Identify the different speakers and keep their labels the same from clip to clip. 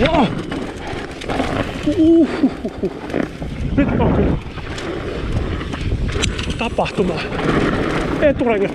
Speaker 1: Wow. Nyt on kyllä tapahtuma. Eturengas.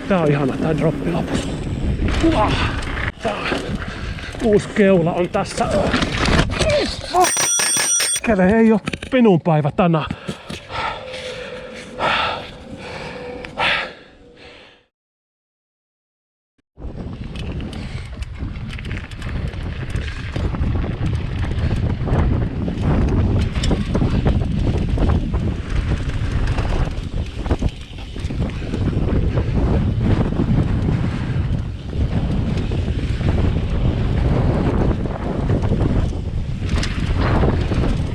Speaker 1: Tää on ihana tää droppi lopussa. Tää uusi keula on tässä. Käve ei oo penunpäivä tänään.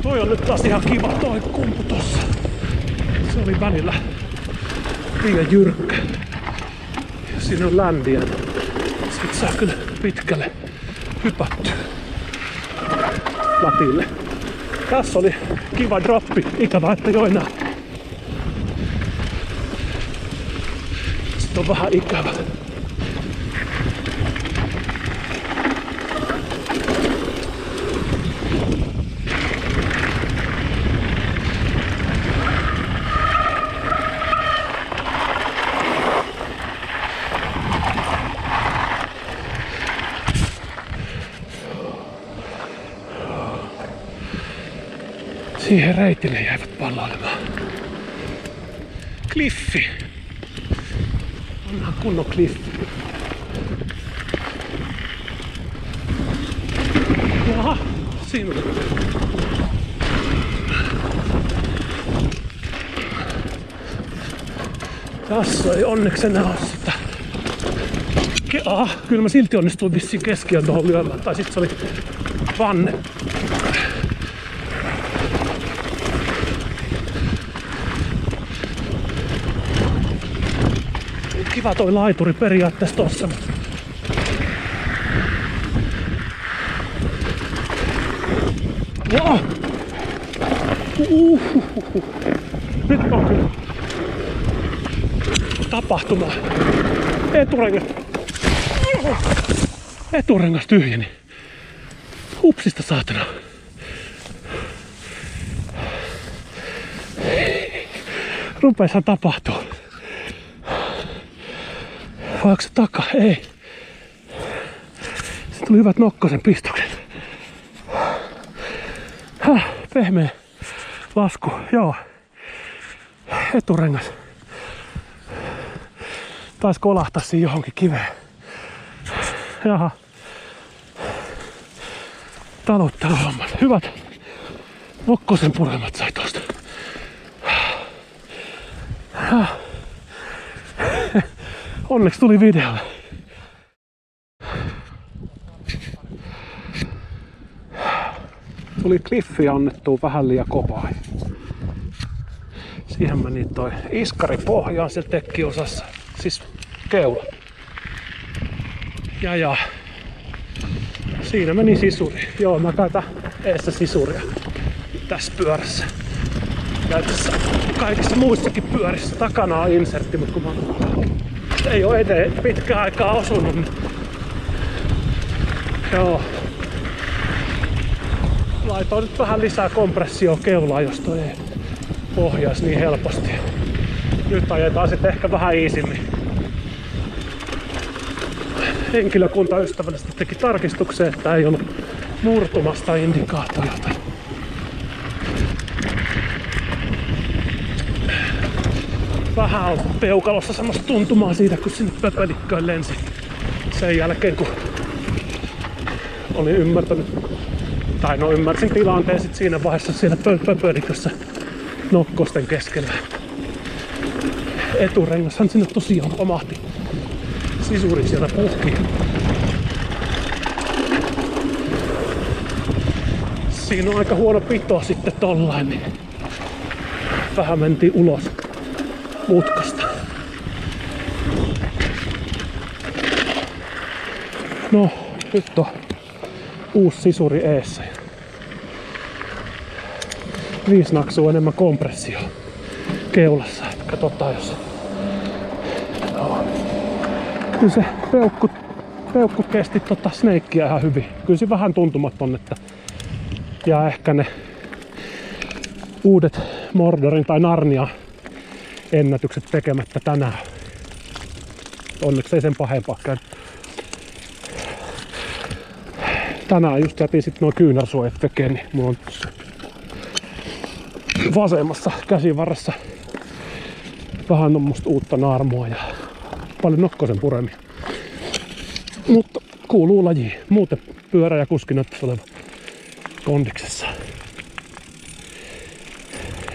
Speaker 1: Toi on nyt taas ihan kiva toi kumpu tossa. Se oli välillä liian jyrkkä. Ja siinä on ländiä. Sit saa kyllä pitkälle hypättyä latille. Tässä oli kiva droppi. Ikävä, että jo enää. Sitten on vähän ikävä. Siihen reitille jäivät palloilemaan. Kliffi. Onhan kunnon kliffi. Jaha, siinä on. Tässä ei onneksi enää ole sitä. Kyllä mä silti onnistuin vissiin keskiön tuohon lyömään. Tai sit se oli vanne. Kiva toi laituri periaatteessa tossa. Wow. Nyt on kyllä tapahtuma. Eturengas tyhjeni. Hupsista saatana. Rupeeshan tapahtuu. Vai onko se taka? Ei. Se tuli hyvät nokkosen pistokset. Pehmeä lasku. Joo. Eturengas. Taisi kolahtaa siinä johonkin kiveen. Jaha. Taluttelu hommat. Hyvät nokkosen puremat sai tosta. Onneksi tuli videolle. Tuli kliffi annettua vähän liian kovaa. Siihen meni toi iskari pohjaan siellä tekkiosassa. Siis keula. Ja. Siinä meni sisuri. Joo, mä käytän eessä sisuria tässä pyörässä. Ja tässä kaikissa muissakin pyörissä takana on insertti, mutta kun mä ei oo eteen pitkään aikaa osunut, niin joo. Laitoin nyt vähän lisää kompressioa keulaan, jos toi ei pohjaisi niin helposti. Nyt ajetaan sitten ehkä vähän iisimmin. Henkilökunta ystävällisesti teki tarkistuksen, että ei ollut murtumasta indikaatiota. Vähän on peukalossa semmoista tuntumaa siitä, kun sinne pöpelikköön lensi. Sen jälkeen, kun olin ymmärtänyt, tai no ymmärsin tilanteen sit siinä vaiheessa siellä pöpelikössä nokkosten keskellä. Eturengashan sinne tosiaan omahti. Sisuri siellä puhki. Siinä on aika huono pito sitten tollain, niin vähän mentiin ulos mutkasta. No, nyt on uusi sisuri eessä. 5 naksua enemmän kompressio keulassa. Katsotaan jos... No. Kyllä se peukku kesti snakeia ihan hyvin. Kyllä se vähän tuntumaton, että ja ehkä ne uudet Mordorin tai Narnia ennätykset tekemättä tänään. Onneksi ei sen pahempaa käy. Tänään just jätin sit nuo kyynärsuojat tekeen, niin mulla on vasemmassa käsivarressa vähän on musta uutta naarmua ja paljon nokkosen puremia. Mutta kuuluu lajiin. Muuten pyörä ja kuski näyttäisi olevan kondiksessa.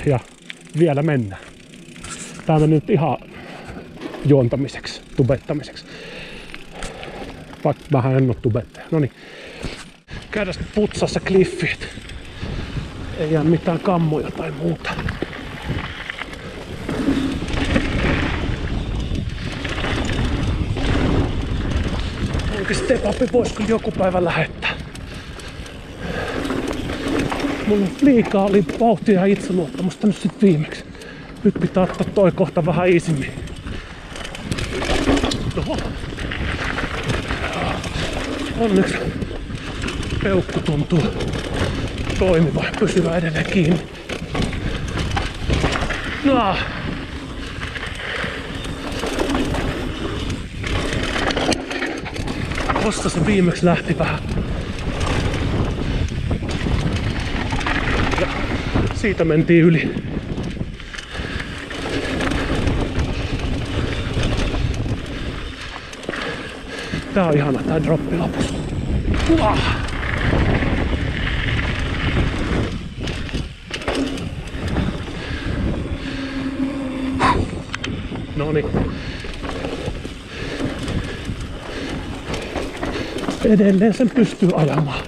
Speaker 1: Ja vielä mennään. Tää meni nyt ihan juontamiseksi, tubettamiseksi. Vaikka vähän en oo tubettaja. Noniin. Käydään putsassa kliffit. Ei jää mitään kammoja tai muuta. Onkin step-upi vois kyllä joku päivä lähettää. Mulla liikaa oli vauhtia ja itseluottamusta nyt sit viimeksi. Nyt pitää ottaa toi kohta vähän iisimmin. Oho. Onneksi peukku tuntuu toimiva ja pysyvä edelleen kiinni. No. Tossa se viimeksi lähti vähän. Ja siitä mentiin yli. Tää on ihana tää droppi lopussa. Noniin. Edelleen sen pystyy ajamaan.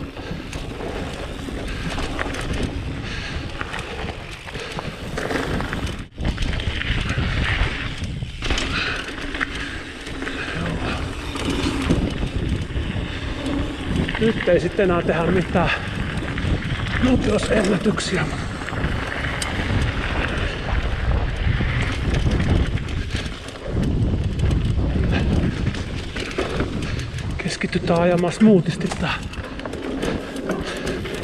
Speaker 1: Nyt ei sitten enää tehdä mitään nopeusennätyksiä. Keskitytään ajamaan smoothisti tää.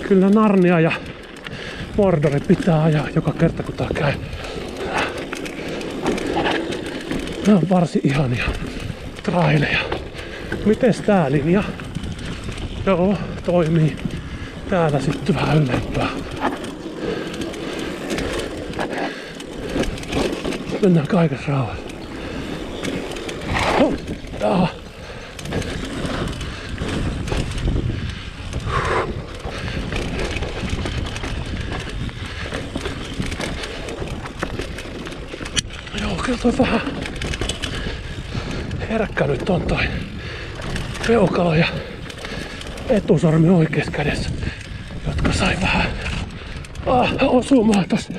Speaker 1: Kyllä Narnia ja Mordori pitää ajaa joka kerta kun tää käy. Nää on varsin ihania traileja. Mites tää linja? Joo, toimii. Täällä sitten vähän ylempää. Mennään kaikessa rauhassa. Jaha. Joo, kyllä toi vähän herkkä nyt on toi peukalo ja etusormi oikeassa kädessä, jotka sai vähän osumaan tossa.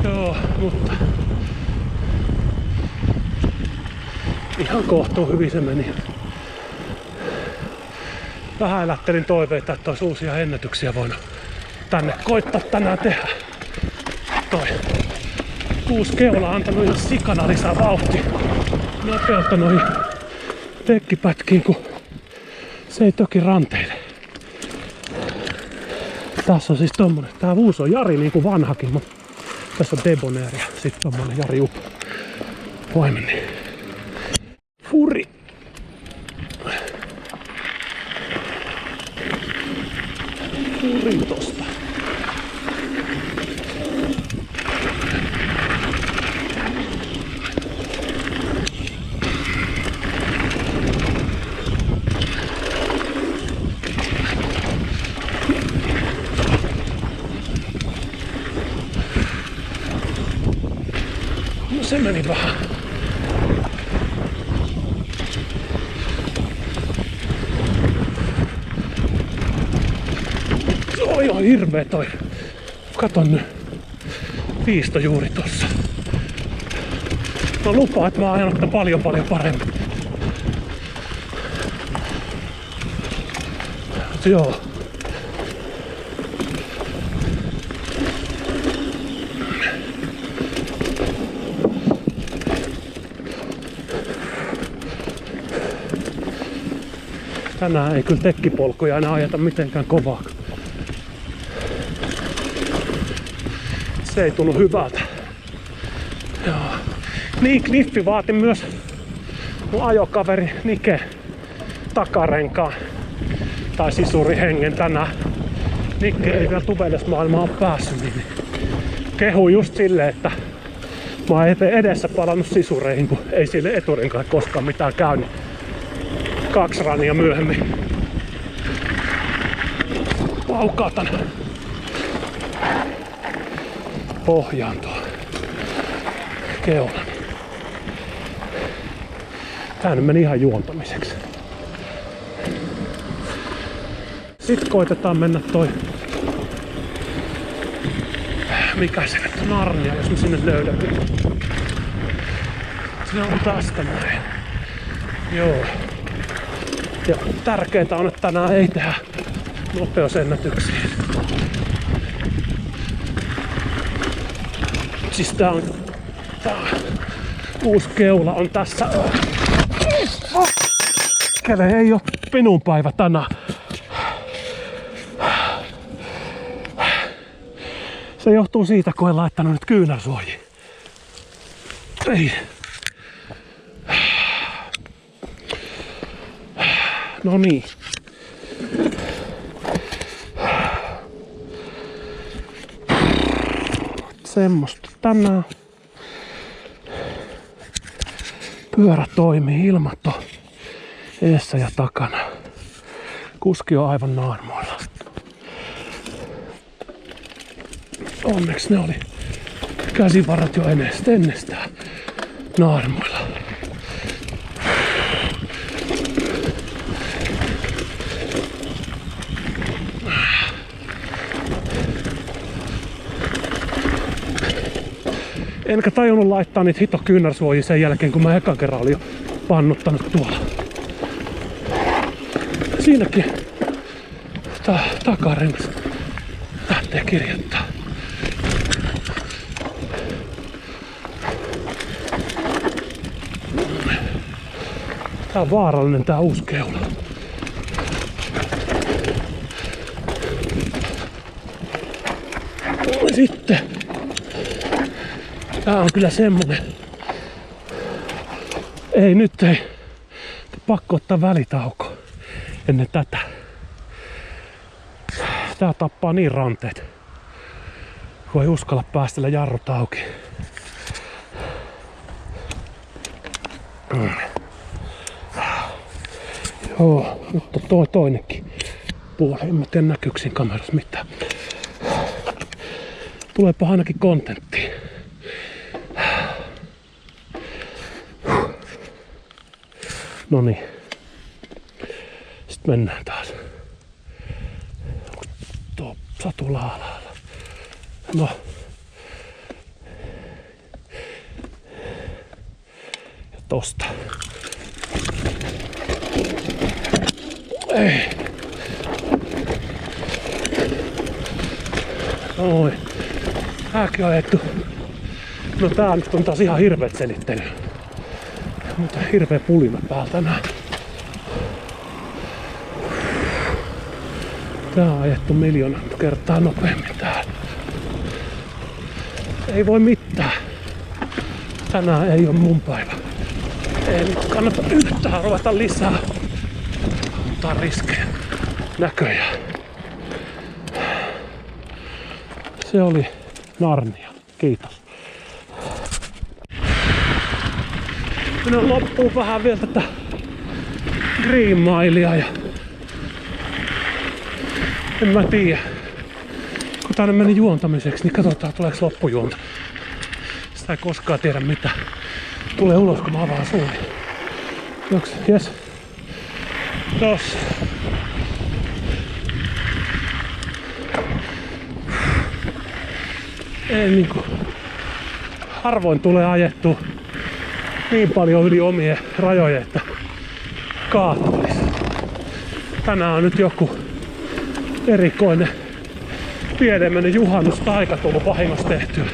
Speaker 1: Joo, mutta ihan kohtuu hyvin se meni. Vähän elättelin toiveita, että olisi uusia ennätyksiä voinut tänne koittaa tänään tehdä. Toi uusi keula on antanut ihan sikana lisää vauhtia. Nopeutta noihin tekkipätkiin, kun se ei toki ranteile. Tässä on siis tommonen. Tää uusi on Jari niin kuin vanhakin, mutta tässä on Debonair ja sit tommonen Jari Up. Poimen. Furi. Furi tosta. No se meni vähän. Oi on hirveä toi. Katon nyt. Piisto juuri tossa. Mä lupaan, että mä ajan ottaa paljon paremmin. Joo. Tänään ei kyllä tekkipolkuja enää ajeta mitenkään kovaa. Se ei tunnu hyvältä. Joo. Niin, kniffi vaati myös mun ajokaveri Nike takarenkaan tai sisurihengen tänään. Nike ei vielä tubelesmaailmaan päässyt, niin kehu just silleen, että mä oon edessä palannut sisureihin, kun ei sille eturenkaan koskaan mitään käynyt. 2 rania myöhemmin paukautan pohjaan tuo keulan. Tää nyt meni ihan juontamiseksi. Sitten koitetaan mennä toi... Mikä se nyt on? Narnia, jos me sinne löydämme. Se on tästä näin. Joo. Ja tärkeintä on, että tänään ei tehdä nopeusennätyksiä. Siis tää uusi keula on tässä. Kele ei oo minun päivä tänään. Se johtuu siitä, kun en laittanut nyt kyynärsuojia. Ei. No niin. Semmosta tänään. Pyörä toimii, ilmat on eessä ja takana. Kuski on aivan naarmoilla. Onneksi ne oli käsivarret jo ennestään naarmoilla. Enkä tajunnut laittaa niitä hitokyynärsuojia sen jälkeen, kun mä ekan kerran olin jo pannuttanut tuolla. Siinäkin takarengas lähtee kirjoittaa. Tää on vaarallinen tää uusi keula. Sitten tää on kyllä semmonen. Ei nyt ei. Pakko ottaa välitauko ennen tätä. Tää tappaa niin ranteet, kun ei uskalla päästellä jarrut auki. Joo, nyt on toi toinenkin puoli. En mä tiedä näkyykö siinä kamerassa mitään. Tuleepa ainakin kontenttia. Noniin. Sitten mennään taas. Tuo satula alhaalla. No. Ja tosta. Ei. Noin. Tääkin on ajettu. No tää nyt on taas ihan hirveet selittely. Mutta hirveä pulina päällä tänään. Tää on ajettu 1 000 000 kertaa nopeammin täällä. Ei voi mitään. Tänään ei oo mun päivä. Ei nyt kannata yhtään ruveta lisää. Ottaa riskejä. Näköjään. Se oli Narnia. Kiitos. No loppuu vähän vielä tätä Green Milea ja en mä tiedä. Kun tää meni juontamiseksi, niin katsotaan tuleeko loppujuonta. Sitä ei koskaan tiedä mitä tulee ulos kun mä avaan suun. Joks, jes. Tossa. Ei niinku. Harvoin tulee ajettua niin paljon yli omien rajojen, että kaatuisi. Tänään on nyt joku erikoinen pienemmän juhannustaika tullut vahingossa tehtyä.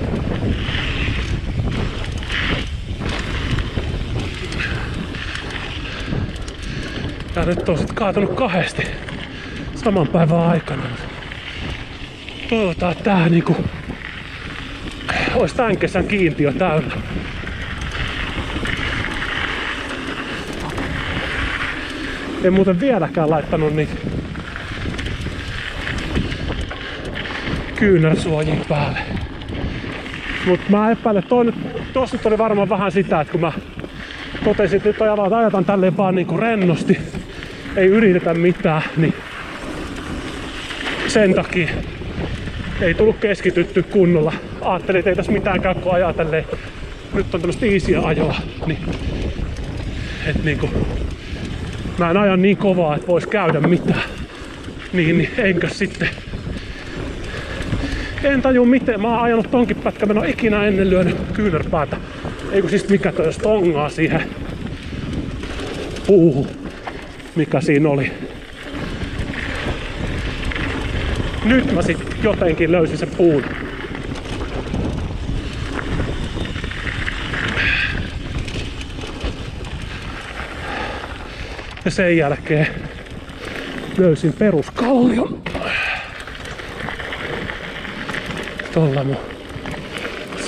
Speaker 1: Ja nyt on sit kaatunut kahdesti saman päivän aikana. Toivotaan, että tää niinku ois tän kesän kiintiö täynnä. En muuten vieläkään laittanut niitä kyynärsuojia päälle. Mut mä epäilen, että tossa nyt oli varmaan vähän sitä, että kun mä totesin, että nyt ajetaan tälleen vaan niinku rennosti, ei yritetä mitään, niin sen takia ei tullut keskitytty kunnolla. Ajattelin, että ei tässä mitään käy, kun ajaa tälleen. Nyt on tämmöstä easyä ajoa, niin et niinku mä en aja niin kovaa, että vois käydä mitään. Niin enkö sitten. En taju miten. Mä oon ajanut tonkin pätkän. Mä en oo ikinä ennen lyönyt kyynärpäätä. Eiku siis mikä toi stongaa siihen puuhun. Mikä siinä oli. Nyt mä sit jotenkin löysin sen puun. Ja sen jälkeen löysin peruskallion. Tolla mun.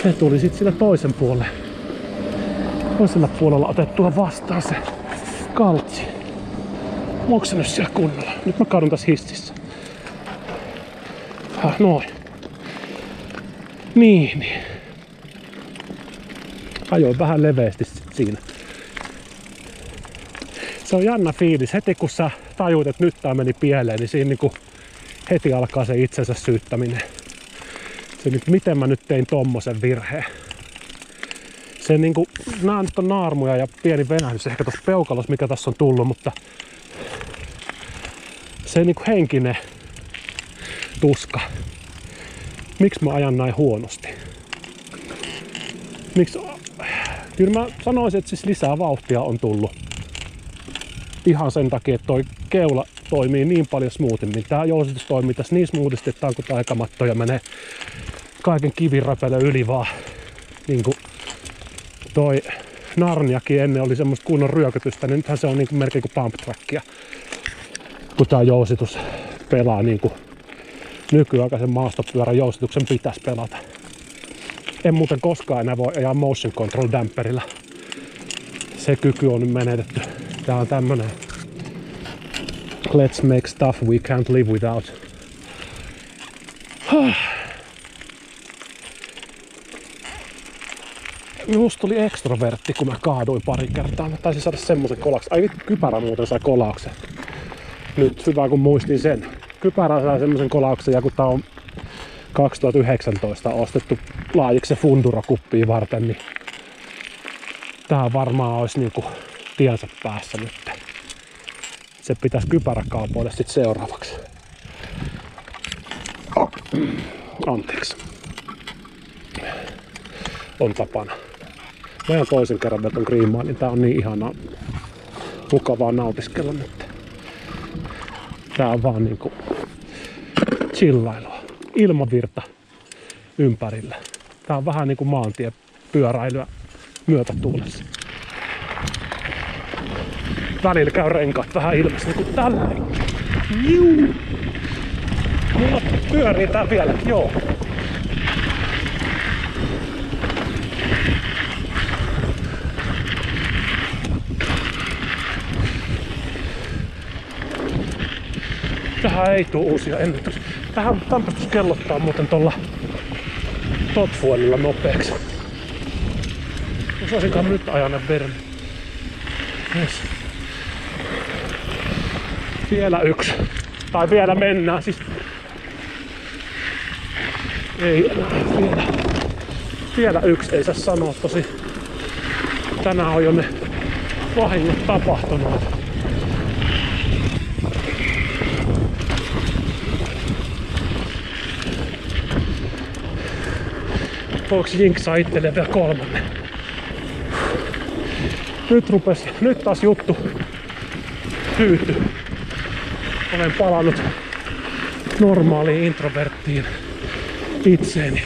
Speaker 1: Se tuli sit sillä toisella puolella otettua vastaan se kaltsi. Onko se nyt siellä kunnolla? Nyt mä kaadun tässä hississä. Noin. Niin. Ajoin vähän leveästi sit siinä. Se on jännä fiilis. Heti kun sä tajuut, että nyt tää meni pieleen, niin siinä niinku heti alkaa se itsensä syyttäminen. Se nyt, miten mä nyt tein tommosen virheen. Se niinku, nää nyt on naarmuja ja pieni venähdys ehkä tossa peukalossa, mikä tässä on tullut, mutta se niinku henkinen tuska. Miksi mä ajan näin huonosti? Miksi? Kyllä mä sanoisin, että siis lisää vauhtia on tullut. Ihan sen takia, että toi keula toimii niin paljon smoothimmin. Tää jousitus toimii tässä niin smoothisti, että tää on kuin taikamatto ja menee kaiken kivirapelön yli vaan. Niinku toi Narniakin ennen oli semmoista kunnon ryökötystä, niin nythän se on niinku melkein kuin pump trackia. Kun tää jousitus pelaa niinku nykyaikaisen maastopyörän jousituksen pitäisi pelata. En muuten koskaan enää voi ajaa motion control damperilla. Se kyky on nyt menetetty. Tää on tämmönen let's make stuff we can't live without. Minusta tuli ekstrovertti, kun mä kaaduin pari kertaa. Mä taisin saada semmosen kolauksen. Ai vittu, kypärä muuten sai kolauksen. Nyt hyvä kun muistin sen. Kypärä sai semmosen kolauksen, ja kun tää on 2019 ostettu laajiksi Funduro-kuppiin varten, niin tää varmaan olisi niinku tiensä päässä nyt. Se pitäisi kypäräkaupoille sit seuraavaksi. Anteeksi. On tapana. Mä ajan toisen kerran veton Greenmaan, niin tää on niin ihanaa mukavaa nautiskella nyt. Tää on vaan niinku chillailua. Ilmavirta ympärillä. Tää on vähän niinku maantiepyöräilyä myötätuulessa. Välillä käy renkaat vähän ilmassa niinku tälleen. Juu! Mulla pyörii tää vielä, joo. Tähän ei tuu uusia ennätyksiä. Tähän pystyisi kellottaa muuten tuolla Totfuelilla nopeaksi. Jos olisinkaan nyt ajana verran. Yes. Vielä yksi. Tai vielä mennään siis. Ei enää. Vielä yksi ei saa sanoa tosi. Tänään on jo ne vahingot tapahtunut. Voiko jinksaa itselleen vielä kolmannen? Nyt taas juttu hyyty. Olen palannut normaaliin introverttiin itseeni.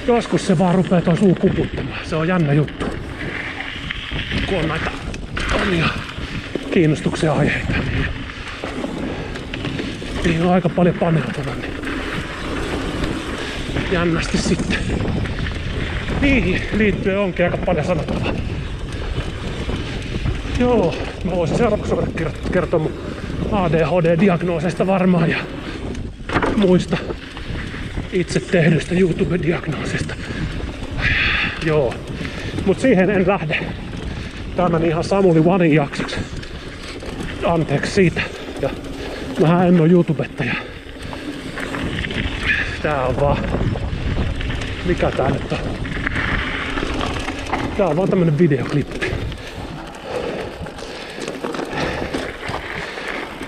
Speaker 1: Joskus se vaan rupee toi suu kuputtamaan. Se on jännä juttu. Kun on näitä omia kiinnostuksen aiheita. Niin on aika paljon paneutuna, niin jännästi sitten. Niihin liittyen onkin aika paljon sanottavaa. Joo, mä voisin seuraavaksi kertoa mun ADHD-diagnooseista varmaan ja muista itse tehdyistä YouTube-diagnooseista. Joo, mut siihen en lähde. Tämän ihan Samuli Onein jaksoksi. Anteeksi siitä. Ja mähän en oo YouTubettaja. Tää on vaan... Mikä tää nyt on? Tää on vaan tämmönen videoklippi.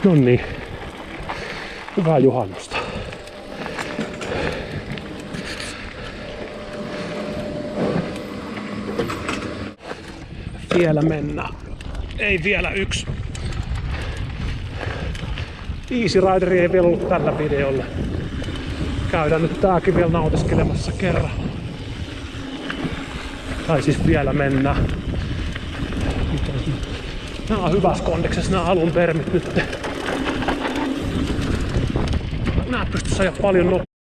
Speaker 1: Noniin. Hyvää juhannusta. Vielä mennään. Ei vielä yksi. Easy Rideri ei vielä ollut tällä videolla. Käydään nyt tääkin vielä nautiskelemassa kerran. Tai siis vielä mennään. Nää on hyvässä kondiksessa nää alun permit nyt. Nää pystyis ajaa paljon nopeammin.